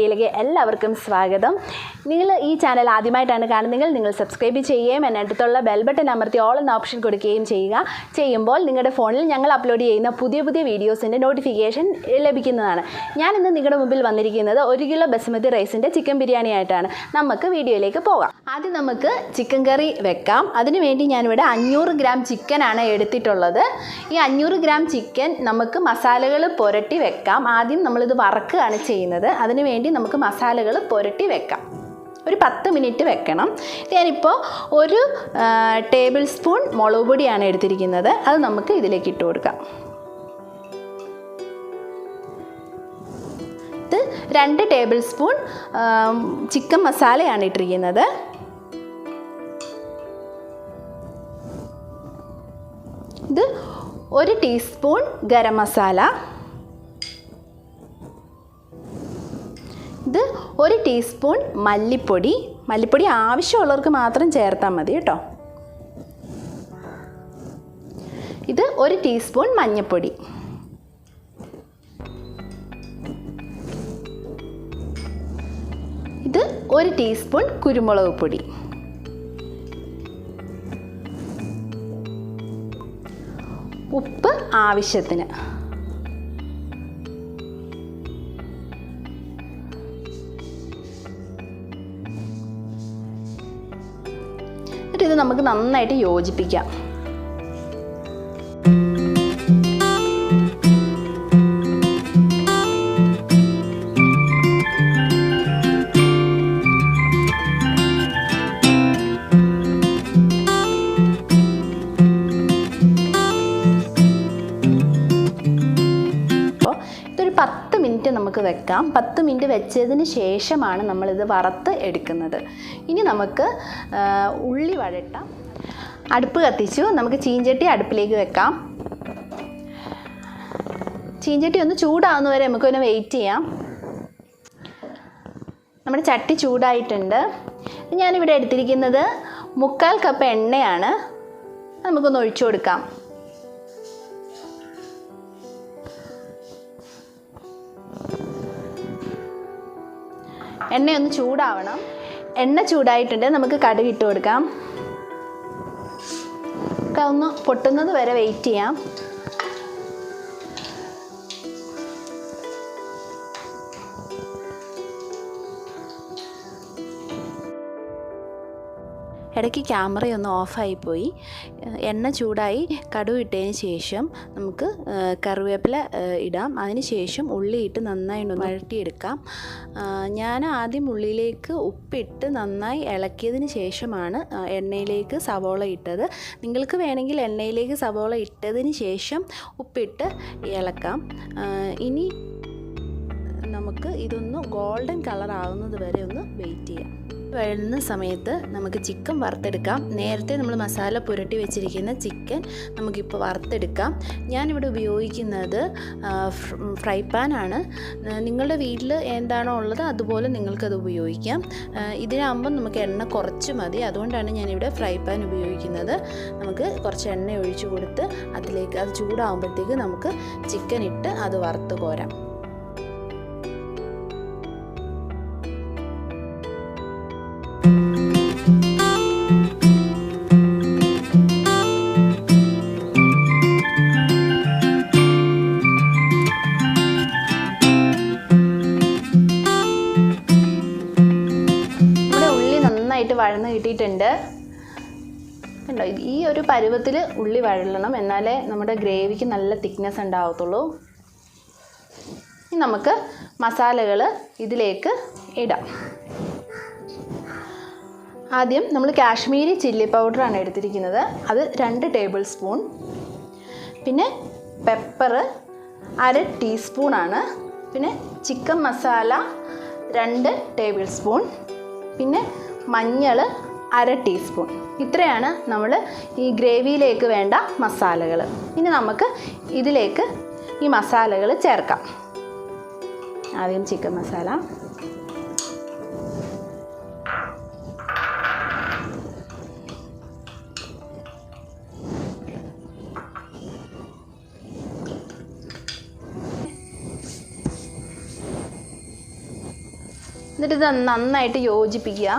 വീഡിയോയിലേക്ക് എല്ലാവർക്കും സ്വാഗതം. നിങ്ങൾ ഈ ചാനൽ ആദ്യമായിട്ടാണ് കാണുന്നതെങ്കിൽ നിങ്ങൾ സബ്സ്ക്രൈബ് ചെയ്യുകയും അതിനടുത്തുള്ള ബെൽ ബട്ടൺ അമർത്തി ഓൾ എന്ന ഓപ്ഷൻ കൊടുക്കുകയും ചെയ്യുമ്പോൾ നിങ്ങളുടെ ഫോണിൽ ഞങ്ങൾ അപ്ലോഡ് ചെയ്യുന്ന പുതിയ വീഡിയോസിൻ്റെ നോട്ടിഫിക്കേഷൻ ലഭിക്കുന്നതാണ്. ഞാൻ ഇന്ന് നിങ്ങളുടെ മുമ്പിൽ വന്നിരിക്കുന്നത് 1 കിലോ ബസ്മതി റൈസിൻ്റെ ചിക്കൻ ബിരിയാണി ആയിട്ടാണ്. നമുക്ക് വീഡിയോയിലേക്ക് പോകാം. ആദ്യം നമുക്ക് ചിക്കൻ കറി വെക്കാം. അതിനുവേണ്ടി ഞാനിവിടെ 500 ഗ്രാം ചിക്കനാണ് എടുത്തിട്ടുള്ളത്. ഈ 500 ഗ്രാം ചിക്കൻ നമുക്ക് മസാലകൾ പുരട്ടി വെക്കാം. ആദ്യം നമ്മളിത് വറക്കുകയാണ് ചെയ്യുന്നത്. അതിനുവേണ്ടി നമുക്ക് മസാലകൾ പുരട്ടി വെക്കാം. ഒരു 10 മിനിറ്റ് വെക്കണം. ഞാനിപ്പോൾ 1 ടേബിൾ സ്പൂൺ മുളക് പൊടിയാണ് എടുത്തിരിക്കുന്നത്. അത് നമുക്ക് ഇതിലേക്ക് ഇട്ട് കൊടുക്കാം. ഇത് 2 ടേബിൾ സ്പൂൺ ചിക്കൻ മസാലയാണ് ഇട്ടിരിക്കുന്നത്. ഇത് 1 ടീസ്പൂൺ ഗരം മസാല. ഇത് 1 ടീസ്പൂൺ മല്ലിപ്പൊടി. മല്ലിപ്പൊടി ആവശ്യമുള്ളവർക്ക് മാത്രം ചേർത്താൽ മതി കേട്ടോ. ഇത് 1 ടീസ്പൂൺ മഞ്ഞൾപ്പൊടി. ഇത് 1 ടീസ്പൂൺ കുരുമുളക് പൊടി. ഉപ്പ് ആവശ്യത്തിന്. ഇത് നമുക്ക് നന്നായിട്ട് യോജിപ്പിക്കാം. ഇതൊരു 10 മിനിറ്റ് നമുക്ക് വെക്കാം. 10 മിനിറ്റ് വെച്ചതിന് ശേഷമാണ് നമ്മളിത് വറുത്ത് എടുക്കുന്നത്. ഇനി നമുക്ക് ഉള്ളി വഴട്ടാം. അടുപ്പ് കത്തിച്ചു. നമുക്ക് ചീഞ്ചട്ടി അടുപ്പിലേക്ക് വെക്കാം. ചീഞ്ചട്ടി ഒന്ന് ചൂടാവുന്നവരെ നമുക്കൊന്ന് വെയിറ്റ് ചെയ്യാം. നമ്മുടെ ചട്ടി ചൂടായിട്ടുണ്ട്. ഞാനിവിടെ എടുത്തിരിക്കുന്നത് 3/4 കപ്പ് എണ്ണയാണ്. നമുക്കൊന്ന് ഒഴിച്ചു കൊടുക്കാം. എണ്ണയൊന്ന് ചൂടാവണം. എണ്ണ ചൂടായിട്ടുണ്ട്. നമുക്ക് കടുക് ഇട്ട് കൊടുക്കാം. ഒന്ന് പൊട്ടുന്നത് വരെ വെയിറ്റ് ചെയ്യാം. ഇടയ്ക്ക് ക്യാമറയൊന്ന് ഓഫായിപ്പോയി. എണ്ണ ചൂടായി കടുക് ഇട്ടതിന് ശേഷം നമുക്ക് കറിവേപ്പില ഇടാം. അതിന് ശേഷം ഉള്ളി ഇട്ട് നന്നായി വഴറ്റിയെടുക്കാം. ഞാൻ ആദ്യം ഉള്ളിയിലേക്ക് ഉപ്പിട്ട് നന്നായി ഇളക്കിയതിന് ശേഷമാണ് എണ്ണയിലേക്ക് സവോള ഇട്ടത്. നിങ്ങൾക്ക് വേണമെങ്കിൽ എണ്ണയിലേക്ക് സവോള ഇട്ടതിന് ശേഷം ഉപ്പിട്ട് ഇളക്കാം. ഇനി നമുക്ക് ഇതൊന്ന് ഗോൾഡൻ കളർ ആവുന്നത് വരെ ഒന്ന് വെയിറ്റ് ചെയ്യാം. വഴുന്ന സമയത്ത് നമുക്ക് ചിക്കൻ വറുത്തെടുക്കാം. നേരത്തെ നമ്മൾ മസാല പുരട്ടി വെച്ചിരിക്കുന്ന ചിക്കൻ നമുക്കിപ്പോൾ വറുത്തെടുക്കാം. ഞാനിവിടെ ഉപയോഗിക്കുന്നത് ഫ്രൈ പാനാണ്. നിങ്ങളുടെ വീട്ടിൽ എന്താണോ ഉള്ളത് അതുപോലെ നിങ്ങൾക്കത് ഉപയോഗിക്കാം. ഇതിനാകുമ്പം നമുക്ക് എണ്ണ കുറച്ച് മതി. അതുകൊണ്ടാണ് ഞാനിവിടെ ഫ്രൈ പാൻ ഉപയോഗിക്കുന്നത്. നമുക്ക് കുറച്ച് എണ്ണ ഒഴിച്ചു കൊടുത്ത് അതിലേക്ക് അത് ചൂടാകുമ്പോഴത്തേക്ക് നമുക്ക് ചിക്കൻ ഇട്ട് അത് വറുത്ത് കോരാം. വഴന്ന് കിട്ടിയിട്ടുണ്ട്. കണ്ടോ, ഈ ഒരു പരുവത്തിൽ ഉള്ളി വഴലണം. എന്നാലേ നമ്മുടെ ഗ്രേവിക്ക് നല്ല തിക്നെസ് ഉണ്ടാവത്തുള്ളൂ. ഇനി നമുക്ക് മസാലകൾ ഇതിലേക്ക് ഇടാം. ആദ്യം നമ്മൾ കാശ്മീരി ചില്ലി പൗഡറാണ് എടുത്തിരിക്കുന്നത്. അത് 2 ടേബിൾ സ്പൂൺ. പിന്നെ പെപ്പർ 1/2 ടീസ്പൂണാണ്. പിന്നെ ചിക്കൻ മസാല 2 ടേബിൾ സ്പൂൺ. പിന്നെ മഞ്ഞൾ 1/2 ടീസ്പൂൺ. ഇത്രയാണ് നമ്മൾ ഈ ഗ്രേവിയിലേക്ക് വേണ്ട മസാലകൾ. ഇനി നമുക്ക് ഇതിലേക്ക് ഈ മസാലകൾ ചേർക്കാം. ആദ്യം ചിക്കൻ മസാല, എന്നിട്ട് ഇത് നന്നായിട്ട് യോജിപ്പിക്കുക.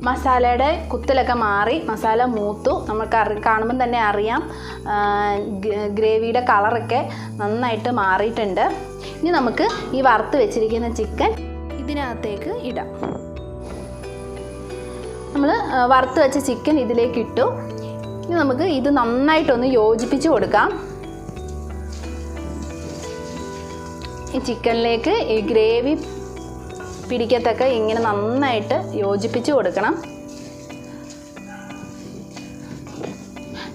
മസാലയുടെ കുത്തലൊക്കെ മാറി മസാല മൂത്തു. നമുക്ക് കാണുമ്പം തന്നെ അറിയാം ഗ്രേവിയുടെ കളറൊക്കെ നന്നായിട്ട് മാറിയിട്ടുണ്ട്. ഇനി നമുക്ക് ഈ വറുത്ത് വെച്ചിരിക്കുന്ന ചിക്കൻ ഇതിനകത്തേക്ക് ഇടാം. നമ്മൾ വറുത്ത് വെച്ച ചിക്കൻ ഇതിലേക്ക് ഇട്ടു. ഇനി നമുക്ക് ഇത് നന്നായിട്ടൊന്ന് യോജിപ്പിച്ച് കൊടുക്കാം. ഈ ചിക്കനിലേക്ക് ഈ ഗ്രേവി പിടിക്കത്തക്ക ഇങ്ങനെ നന്നായിട്ട് യോജിപ്പിച്ച് കൊടുക്കണം.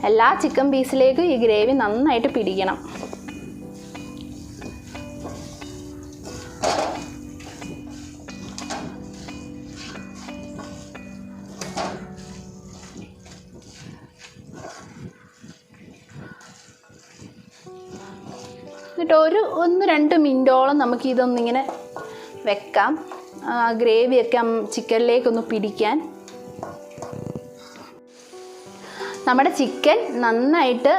എല്ലാ ചിക്കൻ പീസിലേക്കും ഈ ഗ്രേവി നന്നായിട്ട് പിടിക്കണം. എന്നിട്ട് 1-2 മിനിറ്റോളം നമുക്ക് ഇതൊന്നിങ്ങനെ വെക്കാം. ഗ്രേവിയൊക്കെ ചിക്കനിലേക്കൊന്ന് പിടിക്കാൻ. നമ്മുടെ ചിക്കൻ നന്നായിട്ട്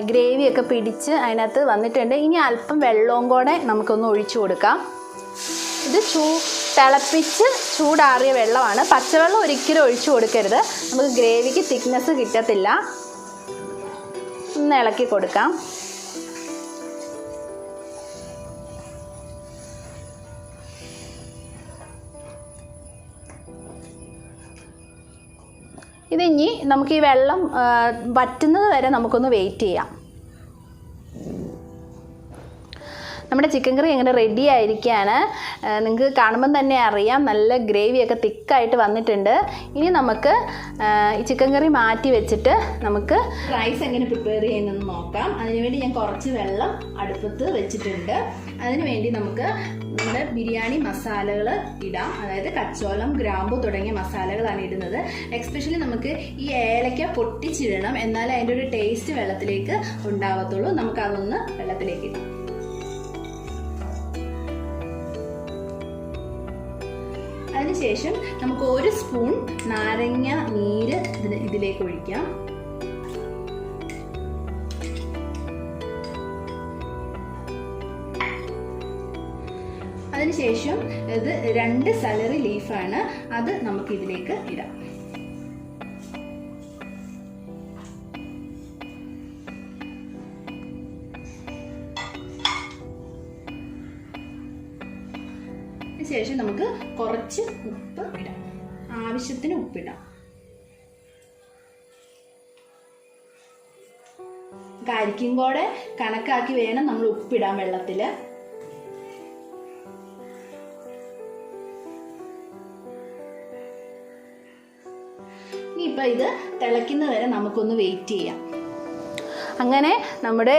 ഗ്രേവിയൊക്കെ പിടിച്ച് അതിനകത്ത് വന്നിട്ടുണ്ട്. ഇനി അല്പം വെള്ളവും കൂടെ നമുക്കൊന്ന് ഒഴിച്ചു കൊടുക്കാം. ഇത് തിളപ്പിച്ച് ചൂടാറിയ വെള്ളമാണ്. പച്ചവെള്ളം ഒരിക്കലും ഒഴിച്ചു കൊടുക്കരുത്, നമുക്ക് ഗ്രേവിക്ക് തിക്നെസ് കിട്ടത്തില്ല. ഒന്ന് ഇളക്കി കൊടുക്കാം. ഇതിനി നമുക്ക് ഈ വെള്ളം വറ്റുന്നത് വരെ നമുക്കൊന്ന് വെയിറ്റ് ചെയ്യാം. നമ്മുടെ ചിക്കൻ കറി എങ്ങനെ റെഡി ആയിരിക്കുകയാണ്. നിങ്ങൾക്ക് കാണുമ്പം തന്നെ അറിയാം നല്ല ഗ്രേവിയൊക്കെ തിക്കായിട്ട് വന്നിട്ടുണ്ട്. ഇനി നമുക്ക് ഈ ചിക്കൻ കറി മാറ്റി വെച്ചിട്ട് നമുക്ക് റൈസ് എങ്ങനെ പ്രിപ്പയർ ചെയ്യുന്നതെന്ന് നോക്കാം. അതിനുവേണ്ടി ഞാൻ കുറച്ച് വെള്ളം അടുപ്പത്ത് വെച്ചിട്ടുണ്ട്. അതിനുവേണ്ടി നമുക്ക് നമ്മുടെ ബിരിയാണി മസാലകൾ ഇടാം. അതായത് കച്ചോലം, ഗ്രാമ്പു തുടങ്ങിയ മസാലകളാണ് ഇടുന്നത്. എക്സ്പെഷ്യലി നമുക്ക് ഈ ഏലക്ക പൊട്ടിച്ചിടണം, എന്നാലേ അതിൻ്റെ ഒരു ടേസ്റ്റ് വെള്ളത്തിലേക്ക് ഉണ്ടാകത്തുള്ളൂ. നമുക്ക് അതൊന്ന് വെള്ളത്തിലേക്ക് ഇടാം. അതിനുശേഷം നമുക്ക് 1 സ്പൂൺ നാരങ്ങ നീര് ഇതിലേക്ക് ഒഴിക്കാം. അതിനുശേഷം ഇത് 2 സലറി ലീഫാണ്, അത് നമുക്ക് ഇതിലേക്ക് ഇടാം. ശേഷം നമുക്ക് കുറച്ച് ഉപ്പ് ഇടാം, ആവശ്യത്തിന് ഉപ്പിടാം. കരിക്കും കൂടെ കണക്കാക്കി വേണം നമ്മൾ ഉപ്പിടാൻ വെള്ളത്തിൽ. ഇനിയിപ്പോൾ ഇത് തിളയ്ക്കുന്നവരെ നമുക്കൊന്ന് വെയിറ്റ് ചെയ്യാം. അങ്ങനെ നമ്മുടെ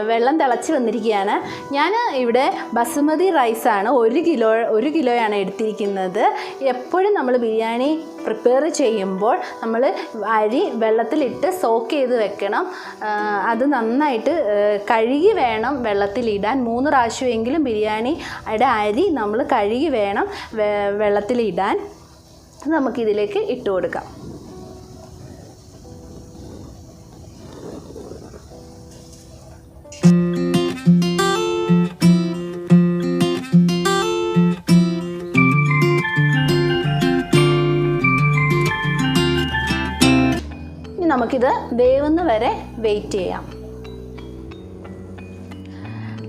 വെള്ളം തിളച്ച് വന്നിരിക്കുകയാണ്. ഞാൻ ഇവിടെ ബസുമതി റൈസാണ് 1 കിലോയാണ് എടുത്തിരിക്കുന്നത്. എപ്പോഴും നമ്മൾ ബിരിയാണി പ്രിപ്പയർ ചെയ്യുമ്പോൾ നമ്മൾ അരി വെള്ളത്തിലിട്ട് സോക്ക് ചെയ്ത് വെക്കണം. അത് നന്നായിട്ട് കഴുകി വേണം വെള്ളത്തിലിടാൻ. 3 പ്രാവശ്യമെങ്കിലും ബിരിയാണിയുടെ അരി നമ്മൾ കഴുകി വേണം വെള്ളത്തിലിടാൻ. നമുക്കിതിലേക്ക് ഇട്ട് കൊടുക്കാം. നമുക്കിത് വേവുന്ന വരെ വെയിറ്റ് ചെയ്യാം.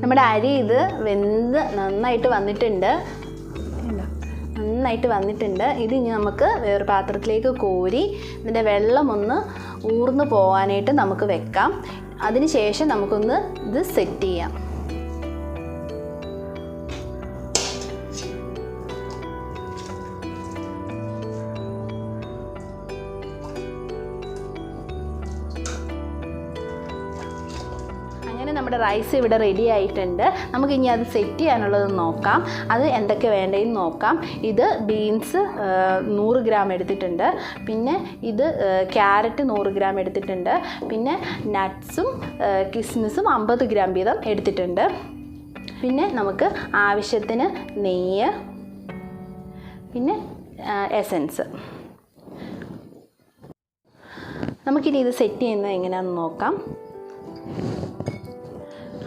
നമ്മുടെ അരി ഇത് വെന്ത് നന്നായിട്ട് വന്നിട്ടുണ്ട്. ഇത് ഇനി നമുക്ക് വേറെ പാത്രത്തിലേക്ക് കോരി ഇതിൻ്റെ വെള്ളം ഒന്ന് ഊർന്നു പോകാനായിട്ട് നമുക്ക് വെക്കാം. അതിന് ശേഷം നമുക്കൊന്ന് ഇത് സെറ്റ് ചെയ്യാം. നമ്മുടെ റൈസ് ഇവിടെ റെഡി ആയിട്ടുണ്ട്. നമുക്കിനി അത് സെറ്റ് ചെയ്യാനുള്ളത് നോക്കാം. അത് എന്തൊക്കെ വേണ്ടതെന്ന് നോക്കാം. ഇത് ബീൻസ് 100 ഗ്രാം എടുത്തിട്ടുണ്ട്. പിന്നെ ഇത് ക്യാരറ്റ് 100 ഗ്രാം എടുത്തിട്ടുണ്ട്. പിന്നെ നട്ട്സും കിസ്മിസും 50 ഗ്രാം വീതം എടുത്തിട്ടുണ്ട്. പിന്നെ നമുക്ക് ആവശ്യത്തിന് നെയ്യ്, പിന്നെ എസൻസ്. നമുക്കിനി ഇത് സെറ്റ് ചെയ്യുന്നത് എങ്ങനെയാണെന്ന് നോക്കാം.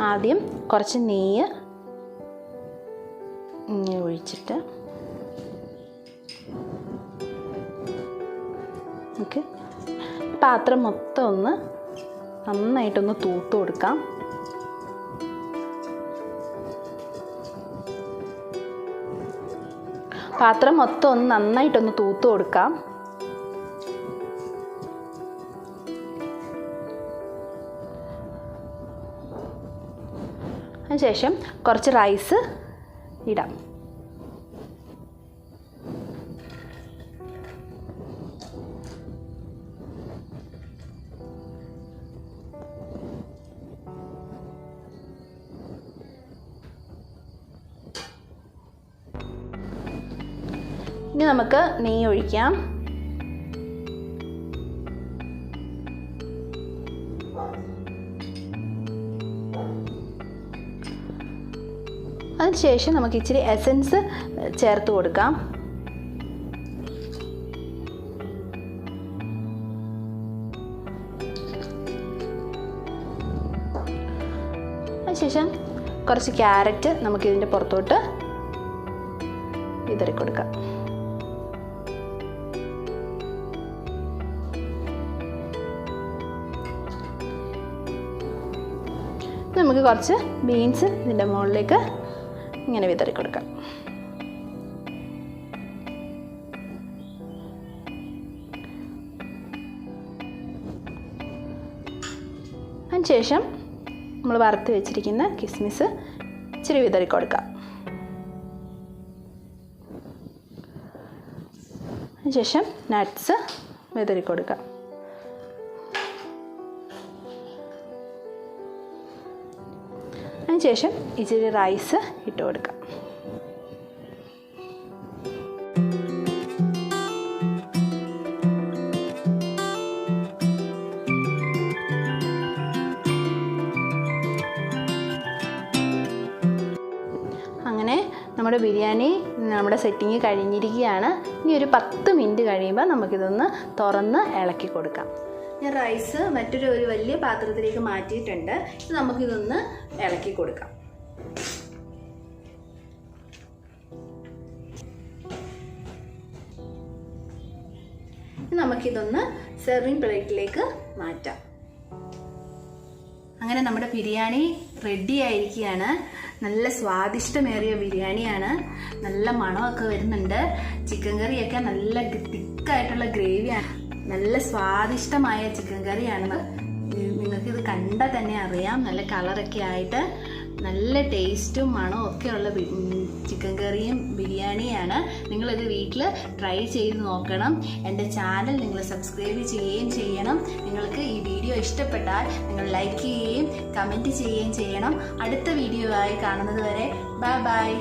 ആദ്യം കുറച്ച് നെയ്യ് ഇങ്ങനെ ഒഴിച്ചിട്ട് നമുക്ക് പാത്രം മൊത്തം ഒന്ന് നന്നായിട്ടൊന്ന് തൂത്ത് കൊടുക്കാം. പാത്രം മൊത്തം ഒന്ന് നന്നായിട്ടൊന്ന് തൂത്ത് കൊടുക്കാം. അതിനുശേഷം കുറച്ച് റൈസ് ഇടാം. ഇനി നമുക്ക് നെയ്യ് ഒഴിക്കാം. അതിനുശേഷം നമുക്ക് ഇച്ചിരി എസൻസ് ചേർത്ത് കൊടുക്കാം. അതിനുശേഷം കുറച്ച് ക്യാരറ്റ് നമുക്കിതിൻ്റെ പുറത്തോട്ട് വിതറി കൊടുക്കാം. നമുക്ക് കുറച്ച് ബീൻസ് ഇതിൻ്റെ മുകളിലേക്ക് ഇങ്ങനെ വിതറി കൊടുക്കാം. അതിനുശേഷം നമ്മൾ വറുത്ത് വെച്ചിരിക്കുന്ന കിസ്മിസ് ഇച്ചിരി വിതറി കൊടുക്കാം. അതിനുശേഷം നട്ട്സ് വിതറി കൊടുക്കാം. അതിനുശേഷം ഇച്ചിരി റൈസ് ഇട്ട് കൊടുക്കാം. അങ്ങനെ നമ്മുടെ ബിരിയാണി നമ്മുടെ സെറ്റിങ് കഴിഞ്ഞിരിക്കുകയാണ്. ഇനി ഒരു 10 മിനിറ്റ് കഴിയുമ്പോൾ നമുക്കിതൊന്ന് തുറന്ന് ഇളക്കി കൊടുക്കാം. ഞാൻ റൈസ് മറ്റൊരു വലിയ പാത്രത്തിലേക്ക് മാറ്റിയിട്ടുണ്ട്. ഇത് നമുക്കിതൊന്ന് ഇളക്കി കൊടുക്കാം. നമുക്കിതൊന്ന് സെർവിങ് പ്ലേറ്റിലേക്ക് മാറ്റാം. അങ്ങനെ നമ്മുടെ ബിരിയാണി റെഡി ആയിരിക്കുകയാണ്. നല്ല സ്വാദിഷ്ടമേറിയ ബിരിയാണിയാണ്. നല്ല മണമൊക്കെ വരുന്നുണ്ട്. ചിക്കൻ കറിയൊക്കെ നല്ല തിക്കായിട്ടുള്ള ഗ്രേവിയാണ്. നല്ല സ്വാദിഷ്ടമായ ചിക്കൻ കറിയാണ്. നിങ്ങൾക്കിത് കണ്ടാൽ തന്നെ അറിയാം. നല്ല കളറൊക്കെ ആയിട്ട് നല്ല ടേസ്റ്റും മണവും ഒക്കെയുള്ള ചിക്കൻ കറിയും ബിരിയാണിയാണ്. നിങ്ങളിത് വീട്ടിൽ ട്രൈ ചെയ്ത് നോക്കണം. എൻ്റെ ചാനൽ നിങ്ങൾ സബ്സ്ക്രൈബ് ചെയ്യുകയും ചെയ്യണം. നിങ്ങൾക്ക് ഈ വീഡിയോ ഇഷ്ടപ്പെട്ടാൽ നിങ്ങൾ ലൈക്ക് ചെയ്യുകയും കമൻറ്റ് ചെയ്യുകയും ചെയ്യണം. അടുത്ത വീഡിയോ ആയി കാണുന്നത് വരെ ബൈ ബൈ.